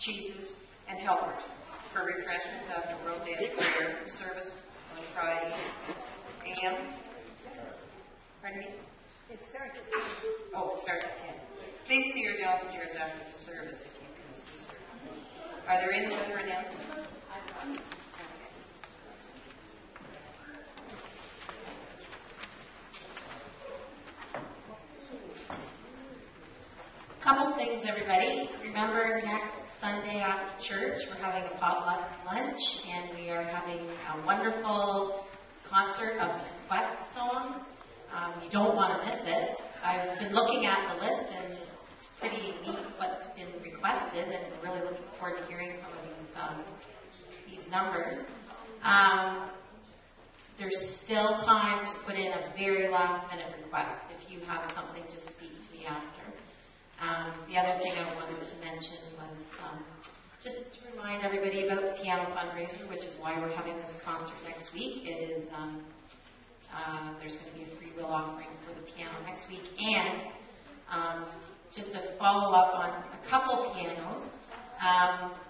cheeses, and helpers for refreshments after World Day of Prayer service on Friday. AM? Pardon me? It starts at 10. Oh, it starts at 10. Please see her downstairs after the service if you can assist her. Are there any other announcements? Couple things, everybody. Remember, next Sunday after church, we're having a potluck lunch, and we are having a wonderful concert of request songs. You don't want to miss it. I've been looking at the list, and it's pretty neat what's been requested, and I'm really looking forward to hearing some of these numbers. There's still time to put in a very last-minute request if you have something to speak to me after. The other thing I wanted to mention was just to remind everybody about the piano fundraiser, which is why we're having this concert next week. It is there's going to be a free will offering for the piano next week, and just to follow up on a couple pianos.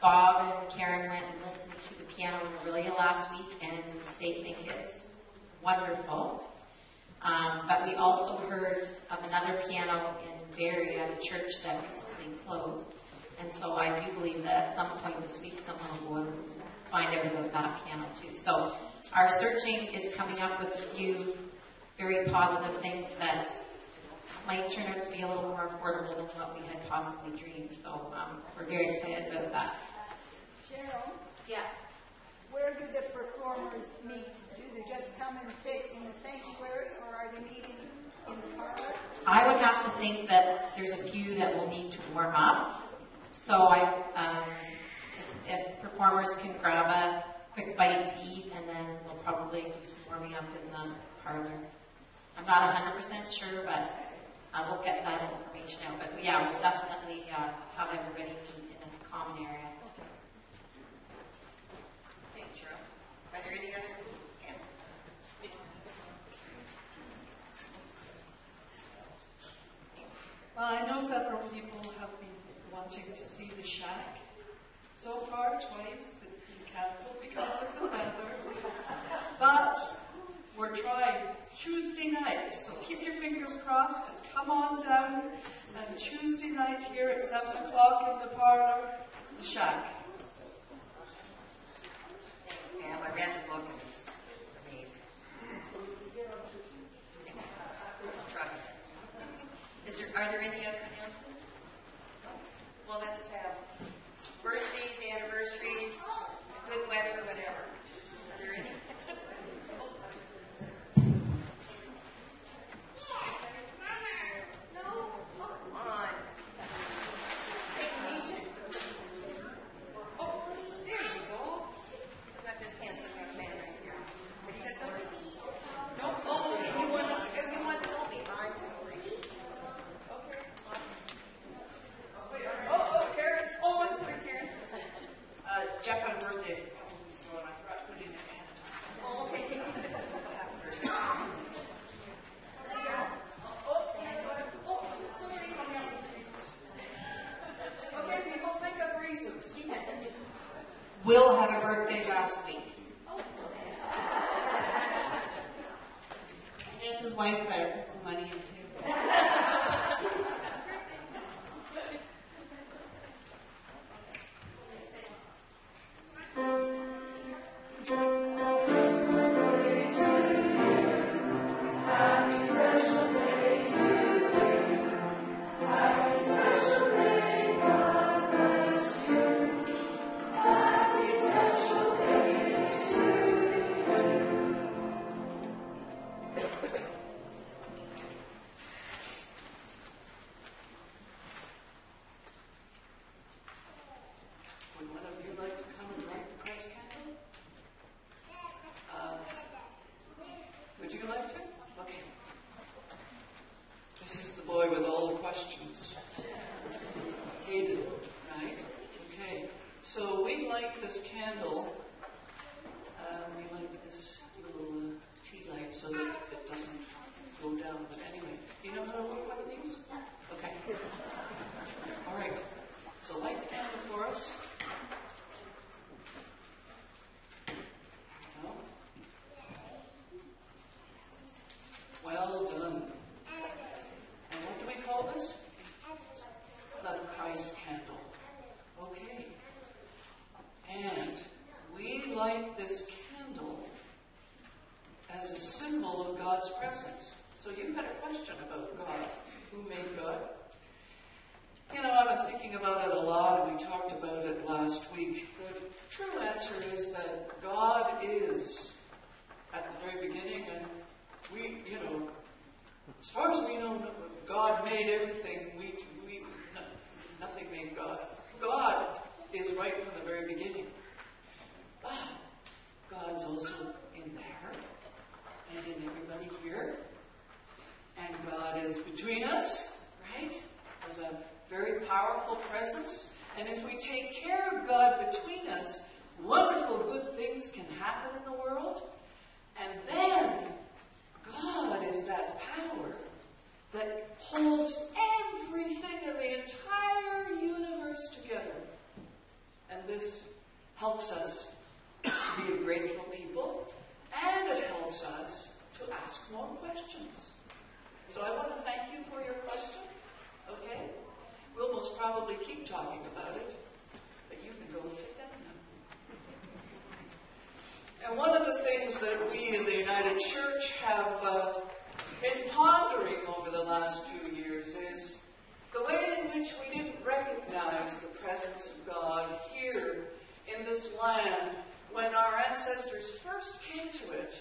Bob and Karen went and listened to the piano in Aurelia last week, and they think it's wonderful. But we also heard of another piano in Barrie at a church that recently closed. And so I do believe that at some point this week someone will find out about that piano too. So our searching is coming up with a few very positive things that might turn out to be a little more affordable than what we had possibly dreamed. So we're very excited about that. Cheryl? Yeah. Where do the performers meet? Do they just come and sit in the sanctuary, or are they meeting in the parlor? I would have to think that there's a few that will need to warm up. So if performers can grab a quick bite to eat, and then we'll probably do some warming up in the parlor. I'm not 100% sure, but we'll get that information out. But yeah, we'll definitely have everybody meet in a common area. Thanks, Cheryl. Are there any others? Well, I know several people have been wanting to see the shack. So far, twice it's been cancelled because of the weather. But we're trying Tuesday night, so keep your fingers crossed and come on down. And Tuesday night here at 7 o'clock in the parlour, the shack. Yeah, I read the book and it's amazing. Are there any other announcements? Well, let's have birthdays, anniversaries, good weather, whatever. Are there any? No? Come on. Take a legion. Oh, there you go. I've got this handsome young man right here. Have you got something? No? Oh, and you want to tell me. I'm sorry. Karen. Oh, I'm sorry, Karen. Jeff had a birthday a couple weeks ago, and I forgot to put in a hand. Oh, okay. Okay, people, think of reasons. Will had a birthday last week. I guess his wife better put some money in too. So light the candle for us. God's presence. So you had a question about God. Who made God? You know, I've been thinking about it a lot, and we talked about it last week. The true answer is that God is at the very beginning, and we, you know, as far as we know, God made everything. Nothing made God. God is right from the very beginning. But God's also in there, and in everybody here. And God is between us, right? There's a very powerful presence. And if we take care of God between us, wonderful good things can happen in the world. And then God is that power that holds everything in the entire universe together. And this helps us to be a grateful people, and it helps us to ask more questions. So I want to thank you for your question. Okay? We'll most probably keep talking about it, but you can go and sit down now. And one of the things that we in the United Church have been pondering over the last few years is the way in which we didn't recognize the presence of God here in this land when our ancestors first came to it.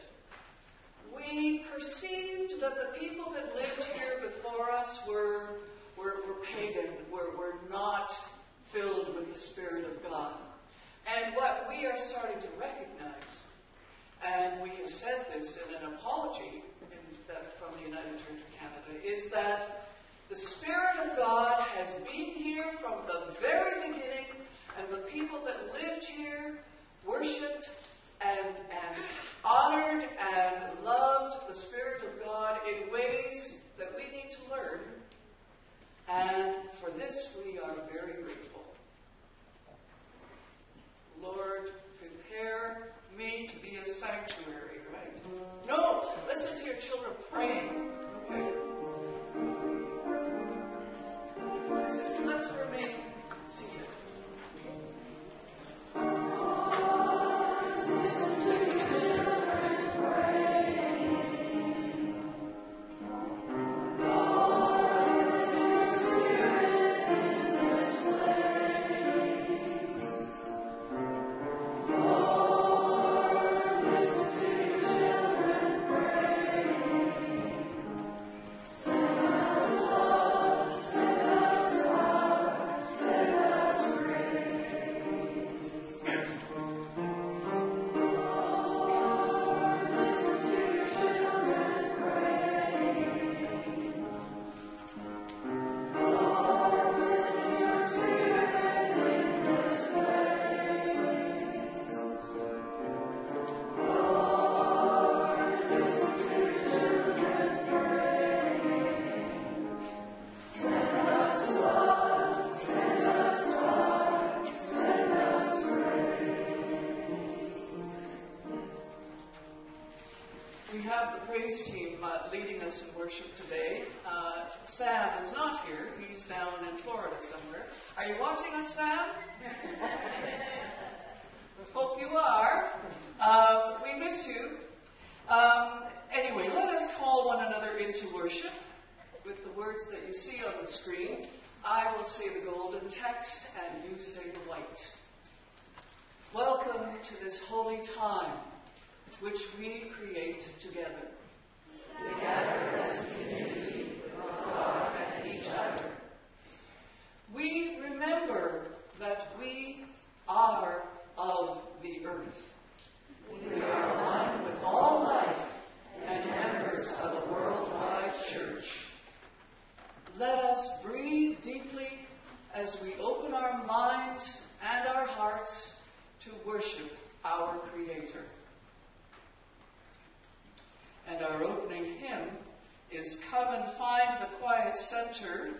We perceived that the people that lived here before us were pagan, were not filled with the Spirit of God. And what we are starting to recognize, and we have said this in an apology from the United Church of Canada, is that the Spirit of God has been here from the very beginning, and the people that lived here worshipped and honored and loved the Spirit of God in ways that we need to learn. And for this we are very grateful. Lord, prepare me to be a sanctuary, right? No, listen to your children praying. Okay. Let's remain seated. Leading us in worship today. Sam is not here. He's down in Florida somewhere. Are you watching us, Sam? Hope you are. We miss you. Anyway, let us call one another into worship with the words that you see on the screen. I will say the golden text and you say the white. Welcome to this holy time which we create together. Together as a community with God and each other. We remember that we are of the earth. We are one with all life and members of a worldwide church. Let us breathe deeply as we open our minds and our hearts to worship our Creator. And our opening hymn is Come and Find the Quiet Center.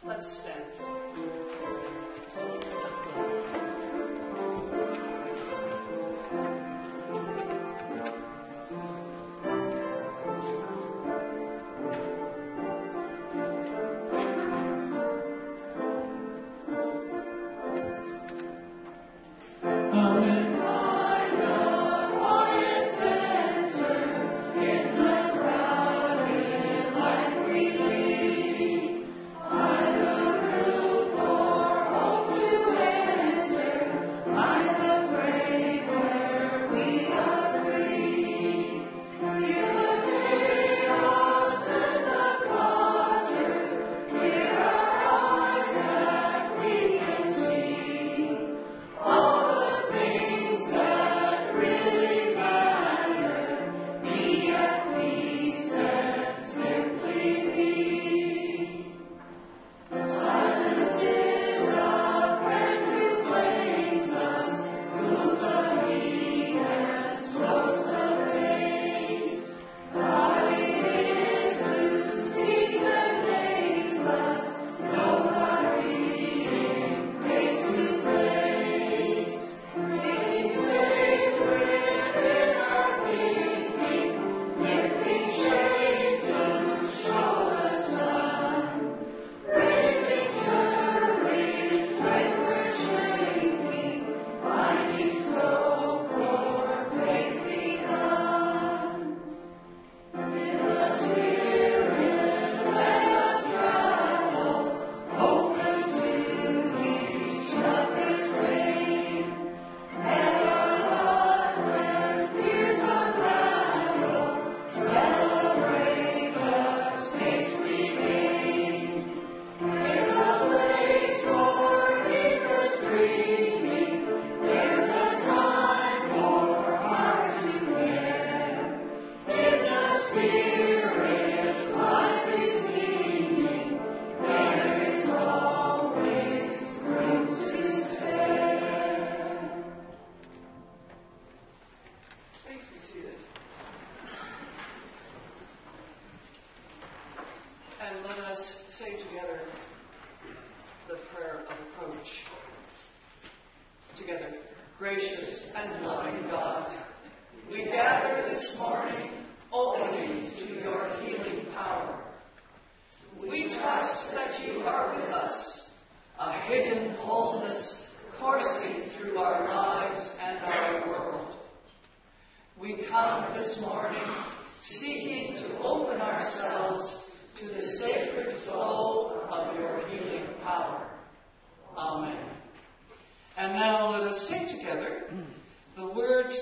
Let's stand. Come and find the quiet center in the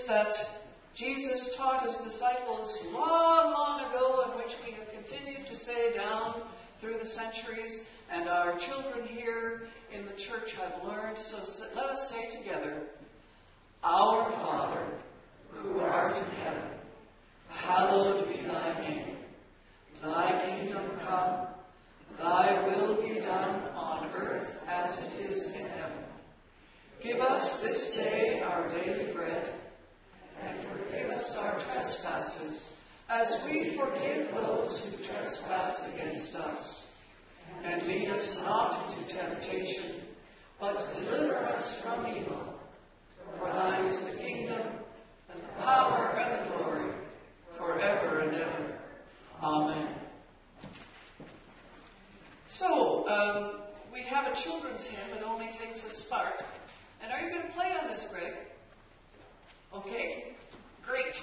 stories that Jesus taught his disciples long, long ago, and which we have continued to say down through the centuries, and our children here in the church have learned. So let us say together, Our Father, who art in heaven, hallowed be thy name. Thy kingdom come, thy will be done on earth as it is in heaven. Give us this day our daily bread, and forgive us our trespasses, as we forgive those who trespass against us. And lead us not into temptation, but deliver us from evil. For thine is the kingdom, and the power, and the glory, forever and ever. Amen. So, we have a children's hymn. It only takes a spark. And are you going to play on this, Greg? Okay, great.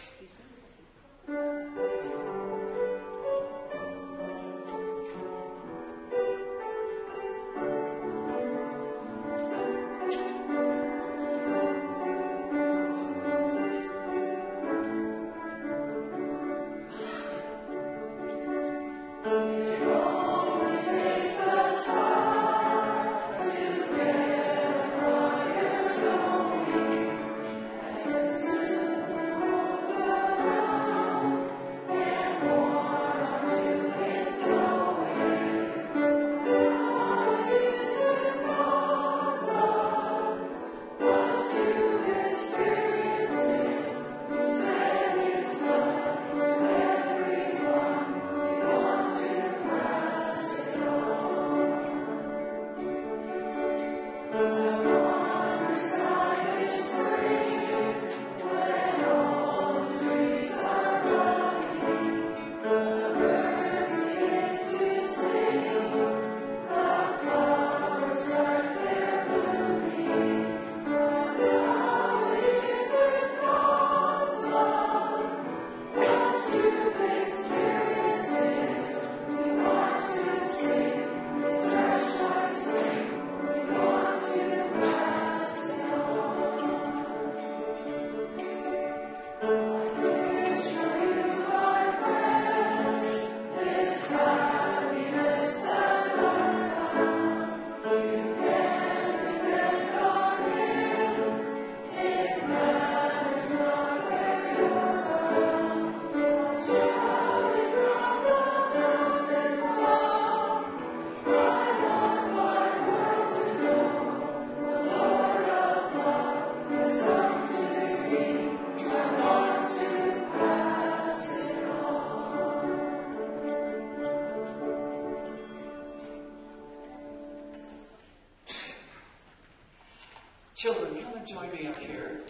Children, come and join me up here.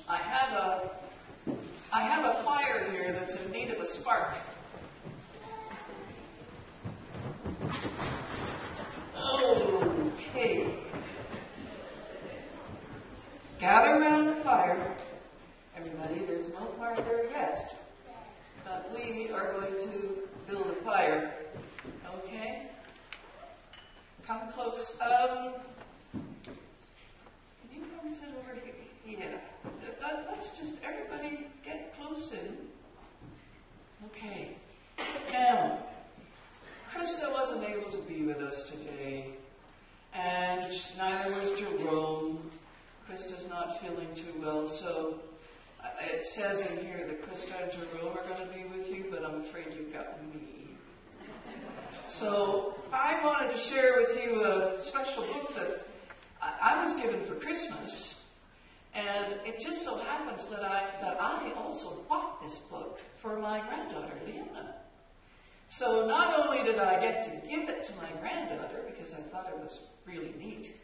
I have a fire here that's in need of a spark. Okay. Gather around the fire. Everybody, there's no fire there yet. But we are going to build a fire. Okay? Come close. Can you come sit over here? Yeah. Let's just, everybody get close in. Okay. Now, Krista wasn't able to be with us today, and neither was Jerome. Krista's not feeling too well, so it says in here that Krista and Jerome are going to be with you, but I'm afraid you've got me. So I wanted to share with you a special book that I was given for Christmas, and it just so happens that I also bought this book for my granddaughter, Leona. So not only did I get to give it to my granddaughter, because I thought it was really neat,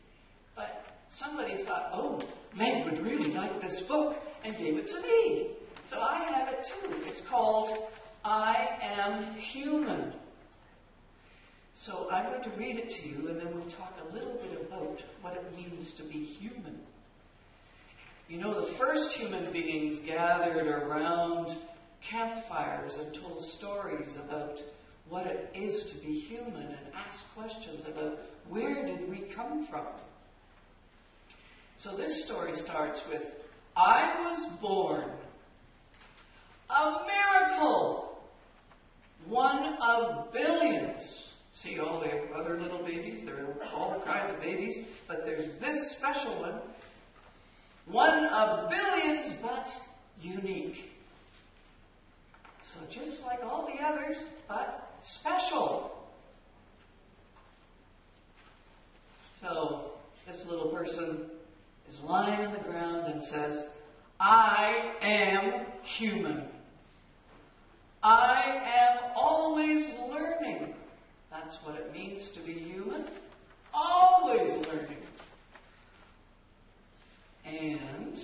but somebody thought, oh, Meg would really like this book, and gave it to me. So I have it too. It's called I Am Human. So I'm going to read it to you, and then we'll talk a little bit about what it means to be human. You know, the first human beings gathered around campfires and told stories about what it is to be human and asked questions about where did we come from. So this story starts with I was born. A miracle. One of billions. See all the other little babies? There are all kinds of babies, but there's this special one. One of billions, but unique. So just like all the others, but special. So this little person is lying on the ground and says, I am human. I am always learning. That's what it means to be human. Always learning. And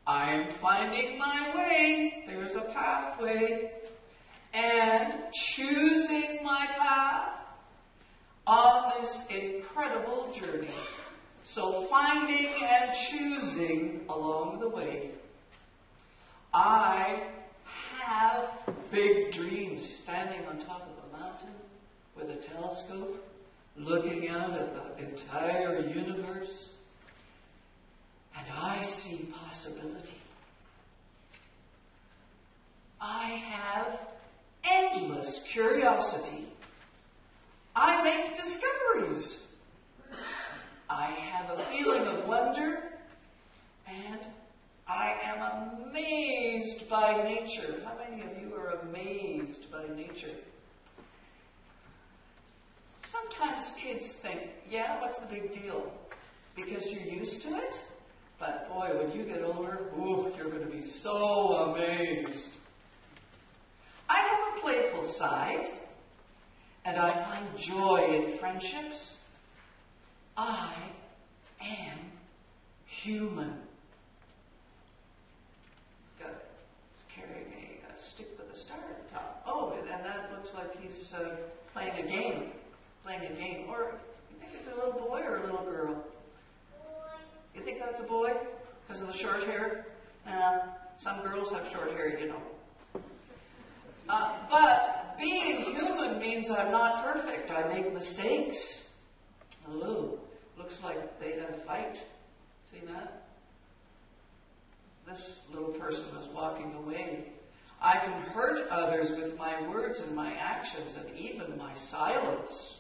I am finding my way. There's a pathway. And choosing my path on this incredible journey. So finding and choosing along the way. I have big dreams, standing on top of a mountain with a telescope, looking out at the entire universe, and I see possibility. I have endless curiosity. I make discoveries. I have a feeling of wonder, and I am amazed by nature. How many of you are amazed by nature? Sometimes kids think, yeah, what's the big deal? Because you're used to it? But boy, when you get older, ooh, you're going to be so amazed. I have a playful side, and I find joy in friendships. I am human. He's carrying a stick with a star at the top. Oh, and that looks like he's playing a game. Or, you think it's a little boy or a little girl? You think that's a boy? Because of the short hair? Some girls have short hair, you know. But being human means I'm not perfect. I make mistakes. Oh, looks like they had a fight. See that? This little person was walking away. I can hurt others with my words and my actions and even my silence.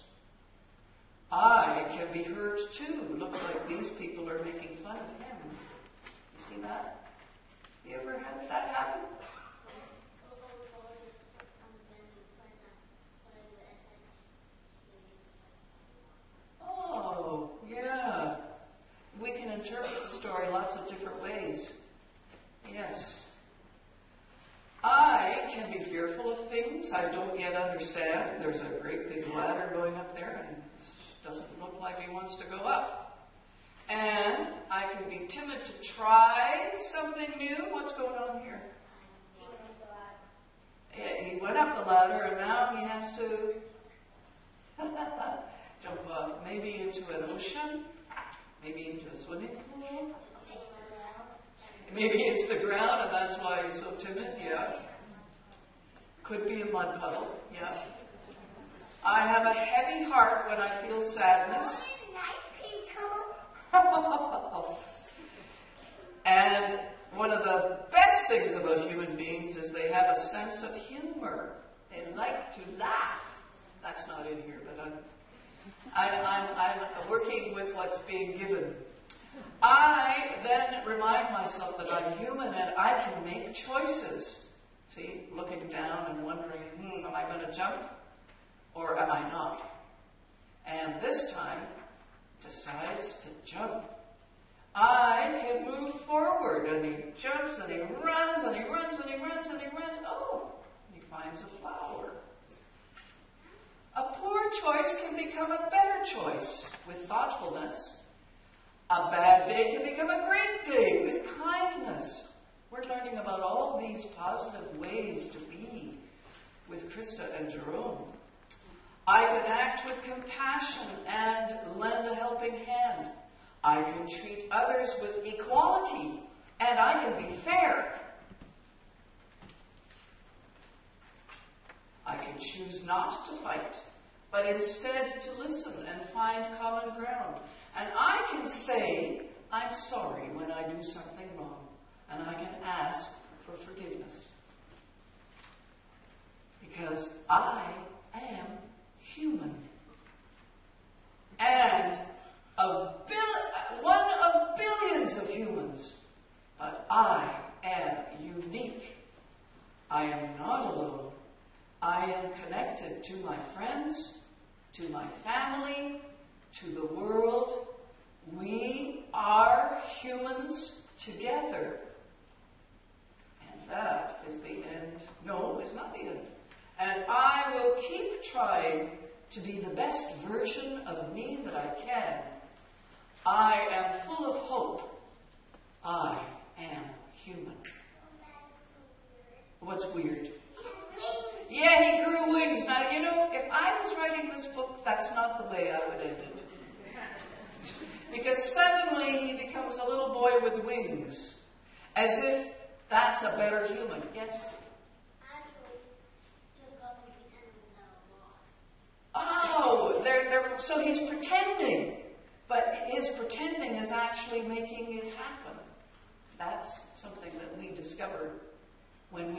I can be hurt too. Looks like these people are making fun of him. You see that? You ever had that happen? Oh, yeah. We can interpret the story lots of different ways. Yes. I can be fearful of things I don't yet understand. There's a great big ladder going up there, and it doesn't look like he wants to go up. And I can be timid to try something new. What's going on here? He went up the ladder, and now he has to jump off, maybe into an ocean, maybe into a swimming pool, maybe into the ground, and that's why he's so timid, yeah. Could be a mud puddle, yeah. I have a heavy heart when I feel sadness. And one of the best things about human beings is they have a sense of humor. They like to laugh. That's not in here, but I'm working with what's being given. I then remind myself that I'm human and I can make choices. See, looking down and wondering, am I going to jump or am I not? And this time, decides to jump. I can move forward, and he jumps and he runs and he runs and he runs and he runs. Oh, he finds a flower. A poor choice can become a better choice with thoughtfulness. A bad day can become a great day with kindness. We're learning about all these positive ways to be with Krista and Jerome. I can act with compassion and lend a helping hand. I can treat others with equality, and I can be fair. I can choose not to fight, but instead to listen and find common ground. And I can say, I'm sorry when I do something wrong. and I can ask for forgiveness. Because I am human. And one of billions of humans, but I am unique. I am not alone. I am connected to my friends, to my family, to the world. We are humans together. And that is the end. No, it's not the end. And I will keep trying to be the best version of me that I can. I am full of hope. I am human. What's weird? Yeah, he grew wings. Now, you know, if I was writing this book, that's not the way I would end it. Because suddenly he becomes a little boy with wings. As if that's a better human. Yes? Oh, so he's pretending. But his pretending is actually making it happen. That's something that we discover when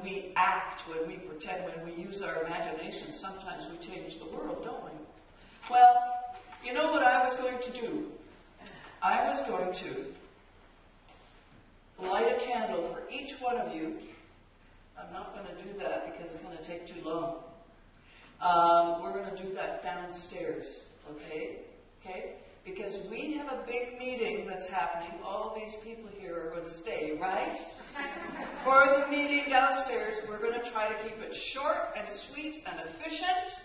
we act, when we pretend, when we use our imagination. Sometimes we change the world, don't we? Well, you know what I was going to do? I was going to light a candle for each one of you. I'm not going to do that because it's going to take too long. We're going to do that downstairs, okay? Okay? Because we have a big meeting that's happening. All these people here are going to stay, right? For the meeting downstairs, we're going to try to keep it short and sweet and efficient.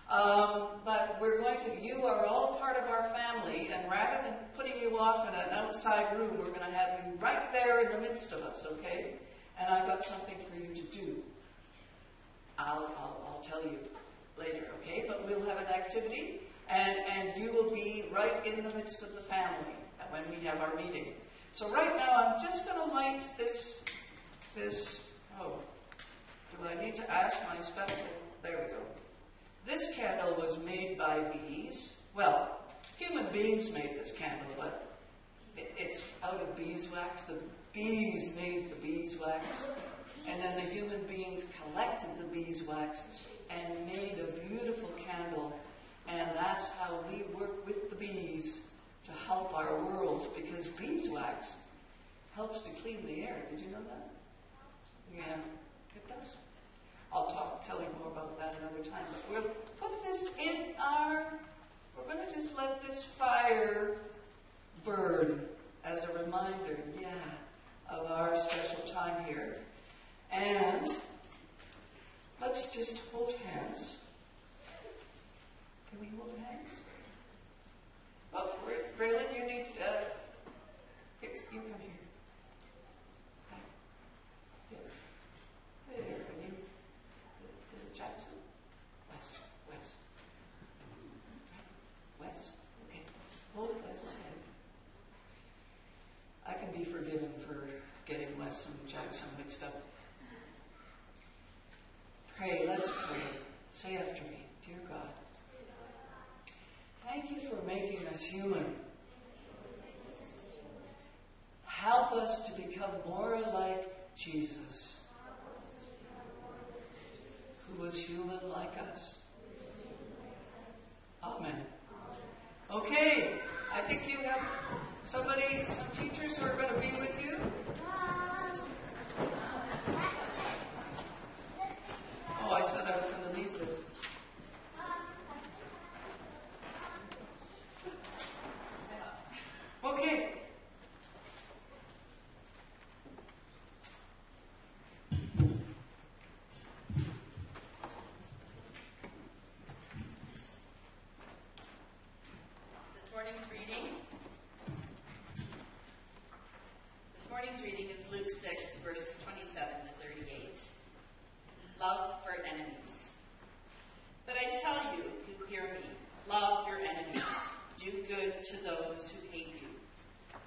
But we're going to, you are all part of our family, and rather than putting you off in an outside room, we're going to have you right there in the midst of us, okay? And I've got something for you to do. I'll tell you later, okay? But we'll have an activity, and you will be right in the midst of the family when we have our meeting. So right now, I'm just going to light this, oh, do I need to ask my special, there we go. This candle was made by bees. Well, human beings made this candle, but it's out of beeswax. The bees made the beeswax, and then the human beings collected the beeswax and made a beautiful candle. And that's how we work with the bees to help our world, because beeswax helps to clean the air. Did you know that? Yeah, it does. I'll tell you more about that another time. But we'll put this in we're going to just let this fire burn as a reminder, of our special time here. And let's just hold hands. Can we hold hands? Oh, Braylon, you need, here, you come here. There, and you, is it Jackson? Wes, okay. Hold Wes's hand. I can be forgiven for getting Wes and Jackson mixed up. Pray, let's pray. Say after me, dear God, thank you for making us human. Help us to become more like Jesus, who was human like us. Amen. Okay, I think you have some teachers who are going to be with you. Oh, I said I was going to leave this. Okay. This morning's reading is Luke 6, verses 27 to 38. Love for enemies. But I tell you who hear me, love your enemies. Do good to those who hate you.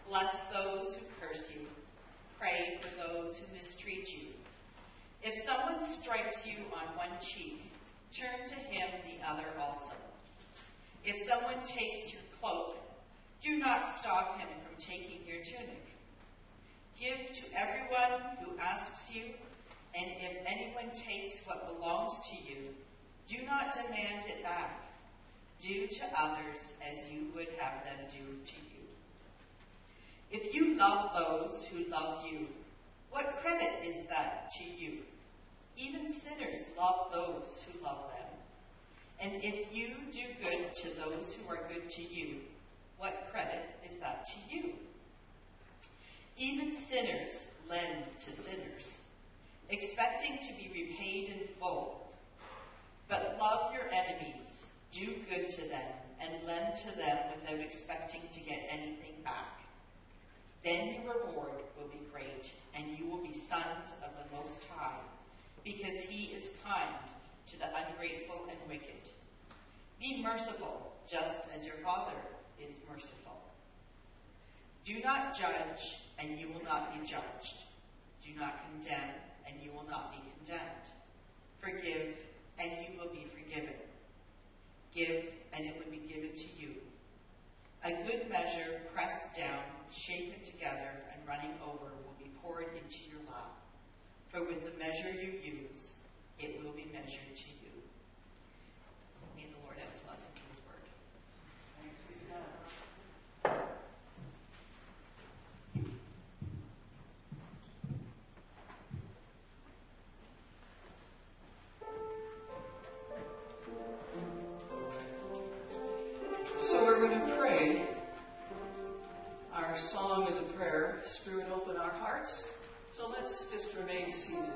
Bless those who curse you. Pray for those who mistreat you. If someone strikes you on one cheek, turn to him the other also. If someone takes your cloak, do not stop him from taking your tunic. Give to everyone who asks you, and if anyone takes what belongs to you, do not demand it back. Do to others as you would have them do to you. If you love those who love you, what credit is that to you? Even sinners love those who love them. And if you do good to those who are good to you, what credit is that to you? Even sinners lend to sinners, expecting to be repaid in full. But love your enemies, do good to them, and lend to them without expecting to get anything back. Then your reward will be great, and you will be sons of the Most High, because he is kind to the ungrateful and wicked. Be merciful, just as your Father is merciful. Do not judge, and you will not be judged. Do not condemn, and you will not be condemned. Forgive, and you will be forgiven. Give, and it will be given to you. A good measure, pressed down, shaken together, and running over, will be poured into your lap. For with the measure you use, it will be measured to you. May the Lord add his blessing to his word. Thanks be to God. So we're going to pray. Our song is a prayer. Spirit, open our hearts. So let's just remain seated.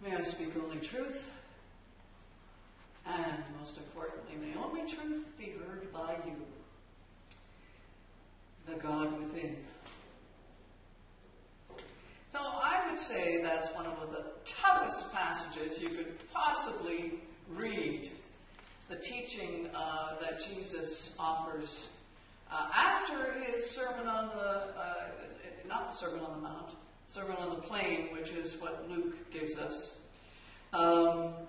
May I speak only truth, and most importantly, may only truth be heard by you. that's one of the toughest passages you could possibly read. The teaching that Jesus offers after his Sermon on the, not the Sermon on the Mount, Sermon on the Plain, which is what Luke gives us. But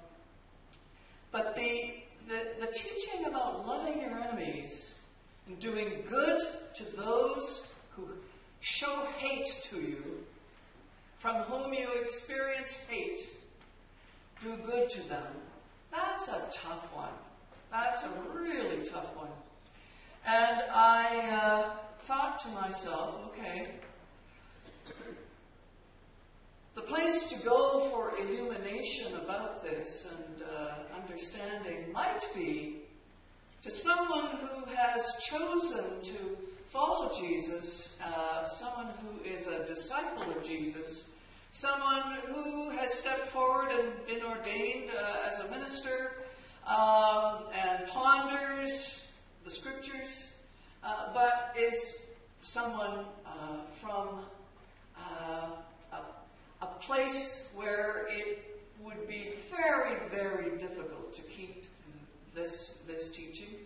the teaching about loving your enemies and doing good to those who show hate to you, from whom you experience hate, do good to them. That's a tough one. That's a really tough one. And I thought to myself, okay, the place to go for illumination about this and understanding might be to someone who has chosen to follow Jesus, someone who is a disciple of Jesus, someone who has stepped forward and been ordained as a minister and ponders the scriptures, but is someone from a place where it would be very, very difficult to keep this teaching.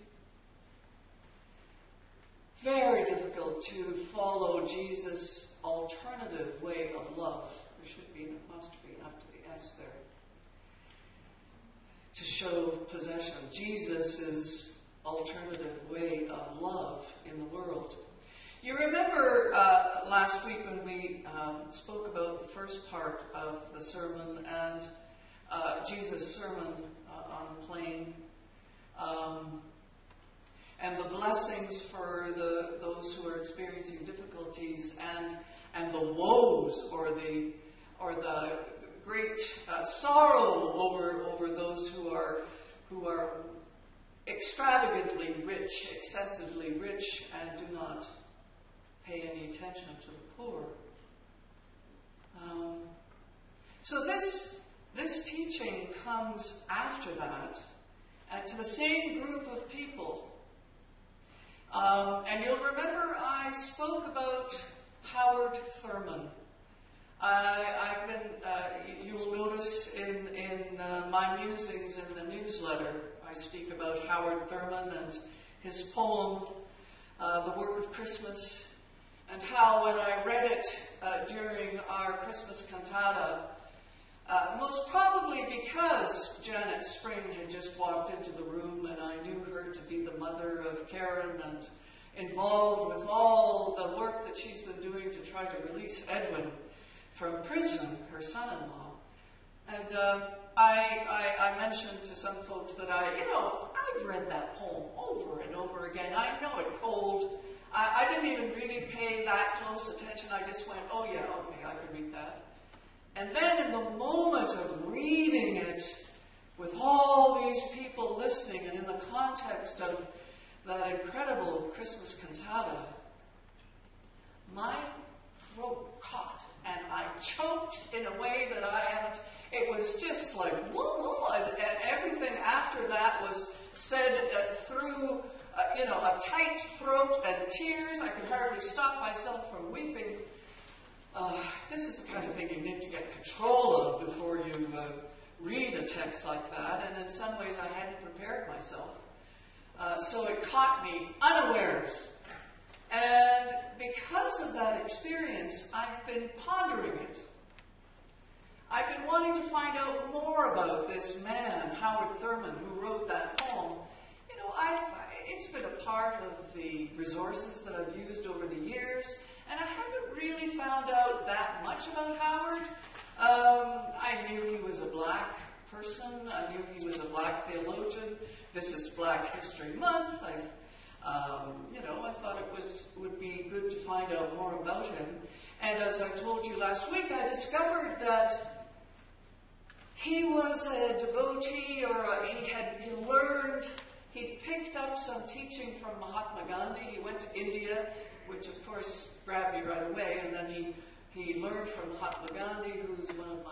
Very difficult to follow Jesus' alternative way of love. There should be, must be, have to be S there. To show possession. Jesus' alternative way of love in the world. You remember last week when we spoke about the first part of the sermon and Jesus' sermon on the plain, and the blessings for those who are experiencing difficulties, and the woes or the great sorrow over those who are extravagantly rich, excessively rich, and do not pay any attention to the poor. So this teaching comes after that, to the same group of people. And you'll remember I spoke about Howard Thurman. I've been, you'll notice in my musings in the newsletter, I speak about Howard Thurman and his poem, The Work of Christmas, and how when I read it during our Christmas cantata, most probably because Janet Spring had just walked into the room and I knew her to be the mother of Karen and involved with all the work that she's been doing to try to release Edwin from prison, her son-in-law. And I mentioned to some folks that I've read that poem over and over again. I know it cold. I didn't even really pay that close attention. I just went, oh yeah, okay, I can read that. And then in the moment of reading it, with all these people listening, and in the context of that incredible Christmas cantata, my throat caught, and I choked in a way that I haven't. It was just like, whoa, and everything after that was said through, a tight throat and tears. I could hardly stop myself from weeping. This is the kind of thing you need to get control of before you read a text like that, and in some ways I hadn't prepared myself. So it caught me unawares. And because of that experience, I've been pondering it. I've been wanting to find out more about this man, Howard Thurman, who wrote that poem. It's been a part of the resources that I've used over the years, and I haven't really found out that much about Howard. I knew he was a black person. I knew he was a black theologian. This is Black History Month. I thought it would be good to find out more about him. And as I told you last week, I discovered that he was a devotee, or he picked up some teaching from Mahatma Gandhi. He went to India, which of course grabbed me right away, and then he learned from Mahatma Gandhi, who's one of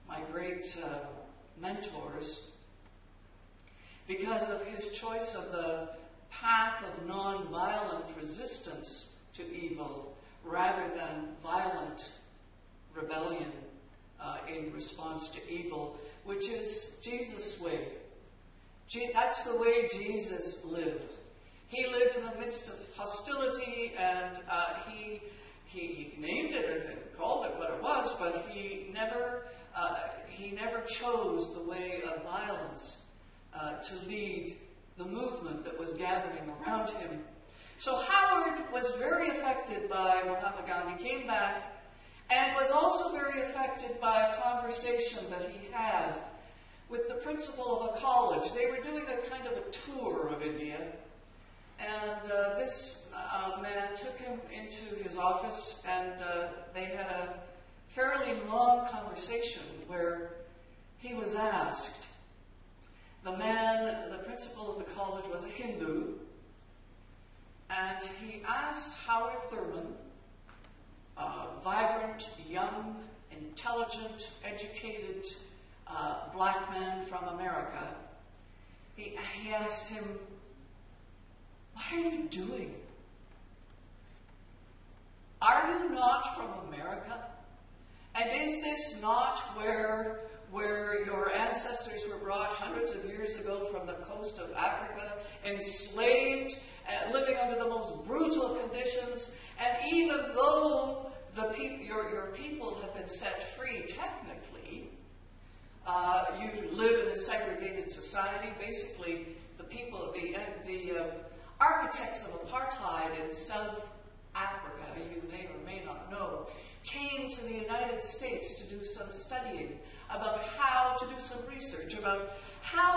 my great mentors, because of his choice of the path of non-violent resistance to evil rather than violent rebellion in response to evil, which is Jesus' way. That's the way Jesus lived. He lived in the midst of hostility, and he named it and called it what it was, but he never chose the way of violence to lead the movement that was gathering around him. So Howard was very affected by Mahatma Gandhi, came back, and was also very affected by a conversation that he had with the principal of a college. They were doing a kind of a tour of India, and this man took him into his office, and they had a fairly long conversation where he was asked. The principal of the college was a Hindu, and he asked Howard Thurman, a vibrant, young, intelligent, educated black man from America, he asked him, "What are you doing? Are you not from America? And is this not where your ancestors were brought hundreds of years ago from the coast of Africa, enslaved, living under the most brutal conditions, and even though your people have been set free technically, you live in a segregated society. Basically, the architects of apartheid in South Africa, you may or may not know, came to the United States to do some studying about how to do some research about how